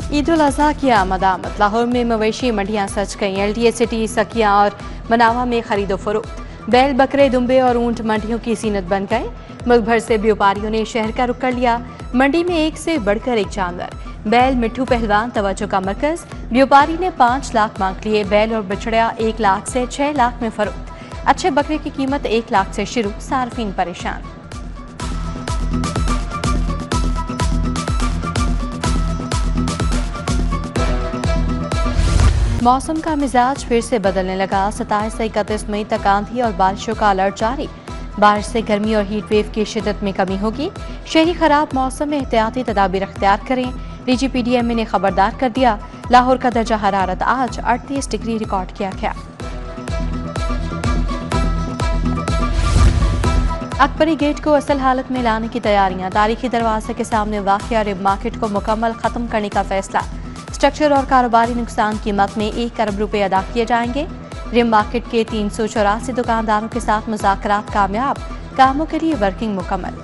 ईद उल अजहा की आमद लाहौर में मवेशी मंडियां सज गईं। LTA सिटी, सकिया और मनावा में खरीदो फरोख्त। बैल, बकरे, दुम्बे और ऊंट मंडियों की जीनत बन गए। मुल्क भर से व्यापारियों ने शहर का रुख कर लिया। मंडी में एक से बढ़कर एक जानवर, बैल, मिट्ठू पहलवान तवज्जो का मरकज। व्यापारी ने 5 लाख मांग लिए। बैल और बछड़ा 1 लाख से 6 लाख में फरोख्त। अच्छे बकरे की कीमत 1 लाख से शुरू। सार्फिन परेशान। मौसम का मिजाज फिर से बदलने लगा। 27 से 31 मई तक आंधी और बारिशों का अलर्ट जारी। बारिश से गर्मी और हीट वेव की शिद्दत में कमी होगी। शहरी खराब मौसम में एहतियाती तदाबीर अख्तियार करें। DGPDMA ने खबरदार कर दिया। लाहौर का दर्जा हरारत आज 38 डिग्री रिकॉर्ड किया गया। अकबरी गेट को असल हालत में लाने की तैयारियां। तारीखी दरवाजे के सामने वाक़िया रिब मार्केट को मुकम्मल खत्म करने का फैसला। स्ट्रक्चर और कारोबारी नुकसान कीमत में 1 अरब रुपए अदा किए जाएंगे। रिम मार्केट के 384 दुकानदारों के साथ मुज़ाकरात कामयाब। कामों के लिए वर्किंग मुकम्मल।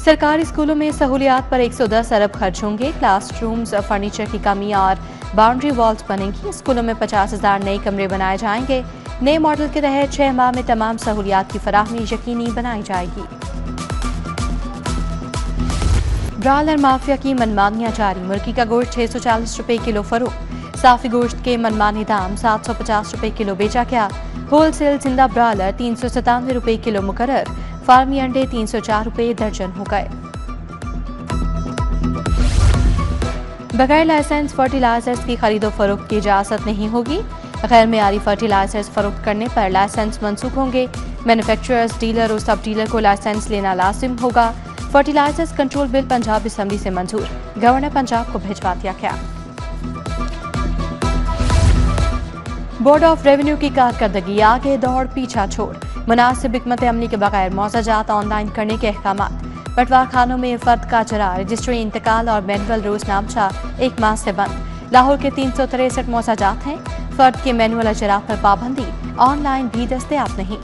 सरकारी स्कूलों में सहूलियात पर 110 अरब खर्च होंगे। क्लासरूम्स, फर्नीचर की कमी और बाउंड्री वॉल्स बनेंगी। स्कूलों में 50,000 नए कमरे बनाए जाएंगे। नए मॉडल के तहत 6 माह में तमाम सहूलियात की फराहमी यकीनी बनाई जाएगी। ब्रायलर माफिया की मनमानियां जारी। मुर्गी का गोश्त 640 रुपए किलो फरोख्त। साफी गोश्त के मनमानी दाम 750 रुपए किलो बेचा गया। होलसेल जिंदा ब्रायलर 397 रुपए किलो मुकर्रर। फार्मी अंडे 304 रुपए दर्जन हो गए। बगैर लाइसेंस फर्टिलाइजर्स की खरीदो फरोख्त की इजाजत नहीं होगी। गैर मेयारी फर्टिलाइजर्स फरोख्त करने पर लाइसेंस मनसूख होंगे। मैन्युफैक्चरर्स, डीलर और सब डीलर को लाइसेंस लेना लाजिम होगा। Fertilisers control bill Punjab assembly से मंजूर। गवर्नर पंजाब को भिजवा दिया गया। बोर्ड ऑफ रेवेन्यू की कारकर्दगी आगे दौड़ पीछा छोड़। मुनासिब हिकमत अमली के बगैर मौजाजात ऑनलाइन करने के अहकामात। पटवार खानों में फर्द का चरा, रजिस्ट्री, इंतकाल और मैनुअल रोजनामचा 1 माह से बंद। लाहौर के 363 मौजाजात हैं। फर्द के मैनुअल अजरा पर पाबंदी। ऑनलाइन भी दस्तयाब नहीं।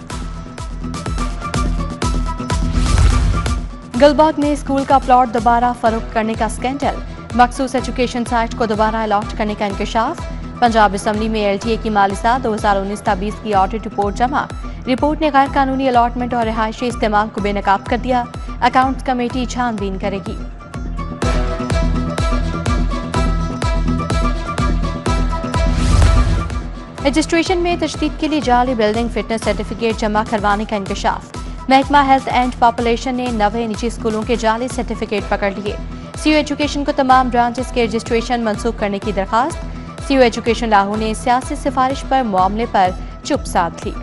गुलबर्ग में स्कूल का प्लॉट दोबारा फरोख्त करने का स्कैंडल। मखसूस एजुकेशन साइट को दोबारा अलॉट करने का इंकशाफ। पंजाब असेंबली में LTA की माली साल 2019-20 की ऑडिट रिपोर्ट जमा। रिपोर्ट ने गैर कानूनी अलॉटमेंट और रिहायशी इस्तेमाल को बेनकाब कर दिया। अकाउंट्स कमेटी छानबीन करेगी। रजिस्ट्रेशन में तजदीद के लिए जाली बिल्डिंग फिटनेस सर्टिफिकेट जमा करवाने का इंकशाफ। महकमा हेल्थ एंड पॉपुलेशन ने 90 निजी स्कूलों के जाली सर्टिफिकेट पकड़ लिए। CU एजुकेशन को तमाम ब्रांचेस के रजिस्ट्रेशन मनसूख करने की दरखास्त। CU एजुकेशन लाहौर ने सियासी सिफारिश पर मामले पर चुप साध ली।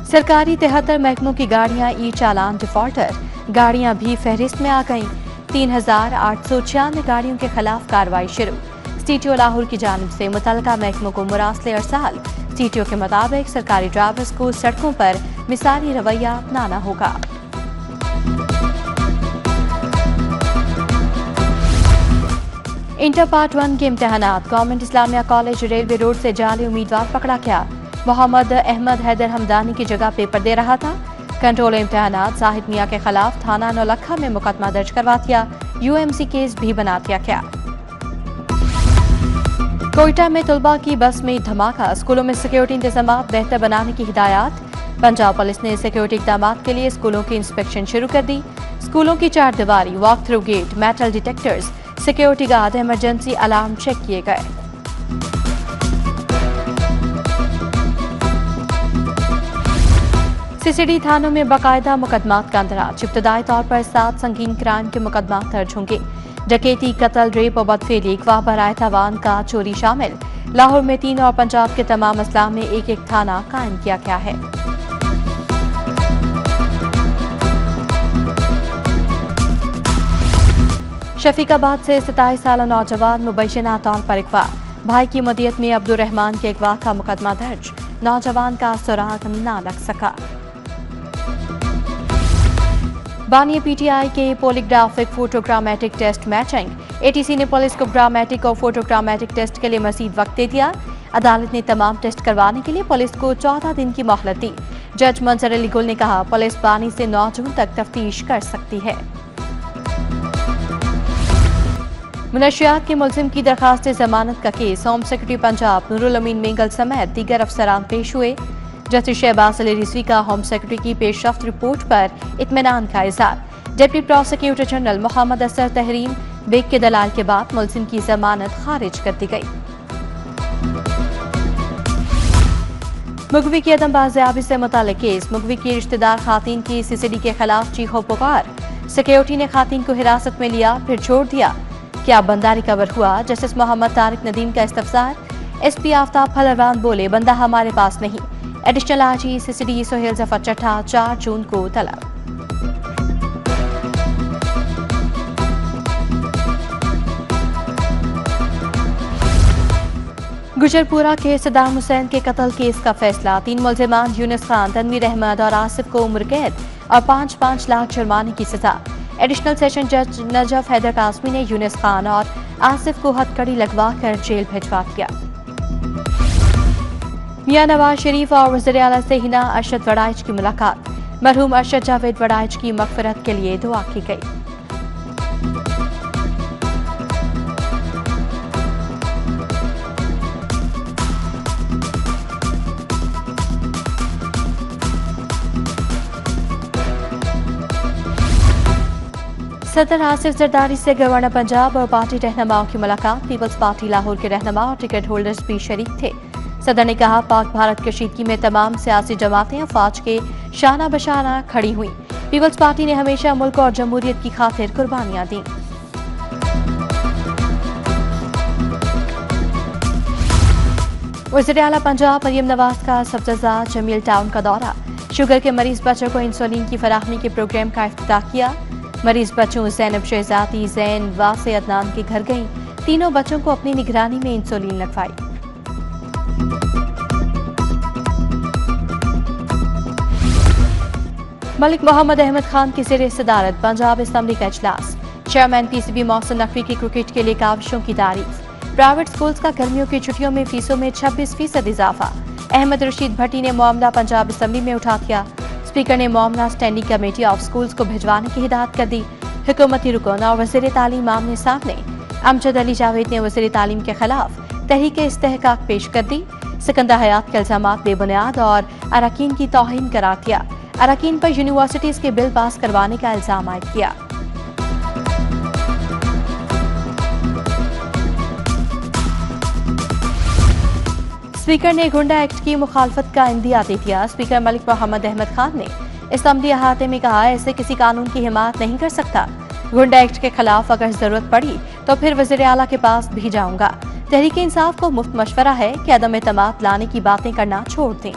सरकारी 73 महकमों की गाड़ियां ई चालान डिफॉल्टर। गाड़ियां भी फहरिस्त में आ गईं। 3896 गाड़ियों के खिलाफ कार्रवाई शुरू। CTO लाहौर की जानिब से मुतल्लिका महकमों को मुरासले अरसाल। CTO के मुताबिक सरकारी ड्राइवर्स को सड़कों पर मिसाली रवैया अपनाना होगा। इंटर पार्ट 1 के इम्तिहानात। Government Islamia college railway road से जाली उम्मीदवार पकड़ा गया। मोहम्मद अहमद हैदर हमदानी की जगह पेपर दे रहा था। कंट्रोल इम्तिहानात जाहिद मियां के खिलाफ थाना नौलखा में मुकदमा दर्ज करवा दिया। UMC केस भी बना दिया गया। कोयटा में तलबा की बस में धमाका। स्कूलों में सिक्योरिटी इंतजाम बेहतर बनाने की हिदायत। पंजाब पुलिस ने सिक्योरिटी इक़दाम के लिए स्कूलों की इंस्पेक्शन शुरू कर दी। स्कूलों की 4 दीवारी, walk through gate, metal detectors, security guard, emergency alarm check किए गए। CCD थानों में बाकायदा मुकदमात का अंदराज। इब्तदाई तौर पर 7 संगीन क्राइम के मुकदमात दर्ज होंगे। डकैती, कत्ल, रेप और बदफेली, अगवा बराए तावान का चोरी शामिल। लाहौर में 3 और पंजाब के तमाम अजला में 1-1 थाना कायम किया गया है। शफीकाबाद से 27 साल नौजवान मुबैना तौर पर अगवा। भाई की मदीयत में अब्दुर्रहमान के अगवा का मुकदमा दर्ज। नौजवान का सुराग न लग सका। बानिया PTI के polygraphic photogrammetric test matching. ATC ने पुलिस को ग्रामेटिक और फोटोग्रामेटिक टेस्ट के लिए मजीद वक्त दे दिया। अदालत ने तमाम टेस्ट करवाने के लिए पुलिस को 14 दिन की मोहलत दी। जज मंजर अली गुल ने कहा, पुलिस 12 से 9 जून तक तफ्तीश कर सकती है। मुनशियात के मुलजिम की दरखास्त जमानत का case, home secretary Punjab Noorul Amin Mengal समेत दीगर अफसरान पेश हुए। जस्टिस शहबाज अली रिजवी का होम सेक्रेटरी की पेशरफ्त रिपोर्ट पर इत्मीनान का इज़हार। डिप्टी प्रोसिक्यूटर जनरल मोहम्मद असर तहरीन बेग के दलाल के बाद मुलजिम की जमानत खारिज कर दी गई। मुगवी की अदम बाजियाबी से मुताल्लिक केस, मुगवी की रिश्तेदार खातून की सीसीडी के खिलाफ चीखो पुकार। सिक्योरिटी ने खातून को हिरासत में लिया फिर छोड़ दिया, क्या बंदा रिकवर हुआ? जस्टिस मोहम्मद तारिक नदीम का इस्तफसार। एसपी आफ्ताब फलरवान बोले, बंदा हमारे पास नहीं। Additional IG CCD Sohail Zafar चट्टा 4 जून को तलब। गुजरपुरा के सदाम हुसैन के कत्ल केस का फैसला, 3 मुलजिमान यूनिस खान, तनवीर अहमद और आसिफ को उम्र कैद और 5-5 लाख जुर्माने की सजा। एडिशनल सेशन जज नजफ हैदर कासमी ने यूनिस खान और आसिफ को हथकड़ी लगवाकर जेल भिजवा दिया। मियां नवाज शरीफ और वज़ीर आला से हिना अरशद वड़ाइच की मुलाकात, मरहूम अरशद जावेद वड़ाइच की मगफिरत के लिए दुआ की गई। सदर आसिफ जरदारी से गवर्नर पंजाब और पार्टी रहनुमाओं की मुलाकात, पीपल्स पार्टी लाहौर के रहनुमा और टिकट होल्डर्स भी शरीक थे। सदर ने कहा, पाक भारत कशीदगी में तमाम सियासी जमातें अफवाज के शाना बशाना खड़ी हुई। पीपल्स पार्टी ने हमेशा मुल्क और जमहूरियत की खातिर कुर्बानियां दी। वज़ीर आला पंजाब मरियम नवाज का सब्जाजाद जमील टाउन का दौरा, शुगर के मरीज बच्चों को इंसुलिन की फराहमी के प्रोग्राम का इफ्तिताह किया। मरीज बच्चों जैनब शहजादी, जैन वासे अदनान के घर गईं। तीनों बच्चों को अपनी निगरानी में इंसुलिन लगवाई। मलिक मोहम्मद अहमद खान की ज़ेर सदारत पंजाब असम्बली का इजलास, चेयरमैन पीसीबी मोहसिन नकवी की क्रिकेट के लिए काविशों की तारीफ। प्राइवेट स्कूल्स का गर्मियों की छुट्टियों में फीसों में 26% इजाफा। अहमद रशीद भट्टी ने मामला पंजाब असम्बली में उठा दिया। स्पीकर ने मामला स्टैंडिंग कमेटी ऑफ स्कूल्स को भिजवाने की हिदायत कर दी। हुकूमती रुकन और वज़ीर तालीम आमने सामने। अमजद अली जावेद ने वज़ीर तालीम के खिलाफ तहरीक इस्तेहकाक पेश कर दी। सिकंदर हयात के इल्जामात बेबुनियाद और अरकान की तौहीन करार दिया। अरकान पर यूनिवर्सिटीज के बिल पास करवाने का इल्जाम आयद किया। स्पीकर ने गुंडा एक्ट की मुखालफत का इंदिया दे दिया। स्पीकर मलिक मोहम्मद अहमद खान ने असम्बली अहाते में कहा, ऐसे किसी कानून की हिमायत नहीं कर सकता। गुंडा एक्ट के खिलाफ अगर जरूरत पड़ी तो फिर वज़ीर आला के पास भी जाऊंगा। तहरीक इंसाफ को मुफ्त मशवरा है कि अदम एतमाद लाने की बातें करना छोड़ दें।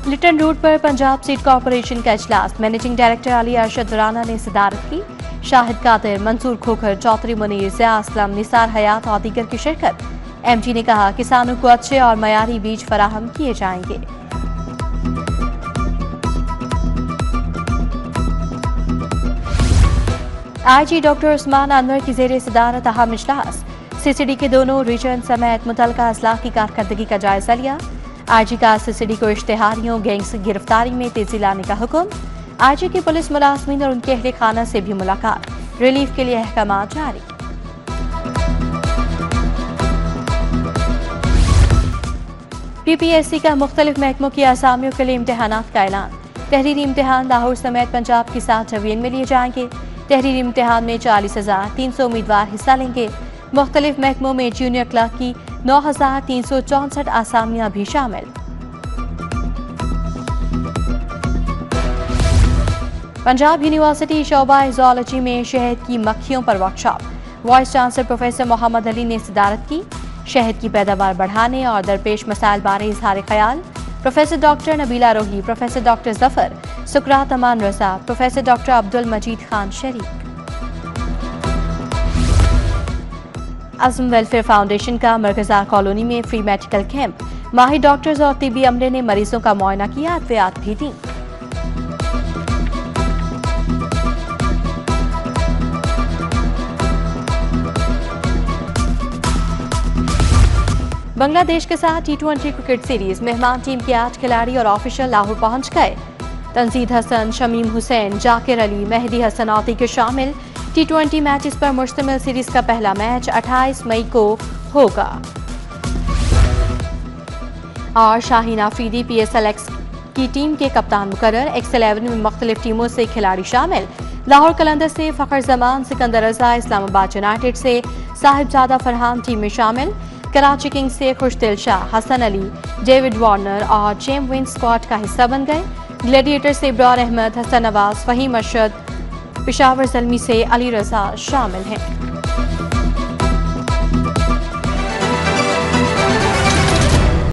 लिटन रोड पर पंजाब सीट कॉरपोरेशन का इजलास, मैनेजिंग डायरेक्टर अली अरशद राना ने सदारत की। शाहिद कादिर, मंसूर खोखर, चौधरी मुनीर, ज़िया असलम, निसार हयात और दीगर की शिरकत। एमजी ने कहा, किसानों को अच्छे और मयारी बीज फराहम किए जाएंगे। आईजी डॉक्टर उस्मान अनवर की ज़ेर सदारत अहम इजलास, सीसीडी के दोनों रीजन समेत मुतल्लिका अजला की कारकर्दगी का जायजा लिया। आईजी का सीसीडी को इश्तेहारियों गैंग्स की गिरफ्तारी में तेजी लाने का हुक्म। आईजी की पुलिस मुलाजमीन और उनके अहले खाना से भी मुलाकात, रिलीफ के लिए अहकाम जारी। पीपीएससी का मुख्तलिफ महकमों की असामियों के लिए इम्तहानात का ऐलान। तहरीरी इम्तहान लाहौर समेत पंजाब की 7 डिवीजन में लिए जाएंगे। तहरीरी इम्तहान में 40,300 उम्मीदवार हिस्सा लेंगे। मुख्तलिफ महकमों में जूनियर क्लर्क की 9,364 आसामियां भी शामिल। पंजाब यूनिवर्सिटी शोबा जूलॉजी में शहद की मक्खियों पर workshop, vice chancellor professor Mohammad Ali ने सदारत की। शहद की पैदावार बढ़ाने और दरपेश मसाइल बारे इजहार ख्याल। प्रोफेसर डॉक्टर नबीला रोही, प्रोफेसर डॉक्टर जफर, सुकरात अमान रजा, प्रोफेसर डॉक्टर अब्दुल मजीद खान शरीक। आज़म वेलफेयर फाउंडेशन का मरकज़ा कॉलोनी में फ्री मेडिकल कैंप, माहिर डॉक्टर्स और तिबी अमले ने मरीजों का मुआयना किया, अद्वियात भी दी। बांग्लादेश के साथ T20 क्रिकेट सीरीज मेहमान टीम के 8 खिलाड़ी और ऑफिशियल लाहौर पहुंच गए। तंजीद हसन, शमीम हुसैन, जाकिर अली, मेहदी हसन औती के शामिल। T20 मैचेस पर मुश्तमिल सीरीज का पहला मैच 28 मई को होगा। और शाहीन आफरीदी PSL की टीम के कप्तान मुकर्रर। X11 में मुख्तलिफ टीमों से खिलाड़ी शामिल। लाहौर कलंदर से फ़खर जमान, सिकंदर रजा, इस्लामाबाद यूनाइटेड से साहिबजादा फरहान टीम में शामिल। कराची किंग्स से खुशदिल शाह, हसन अली, डेविड वार्नर और जेम विन स्क्वाड का हिस्सा बन गए। ग्लैडिएटर से इब्रार अहमद, हसन नवाज, फहीम अरशद, पेशावर ज़ल्मी से अली रजा शामिल हैं।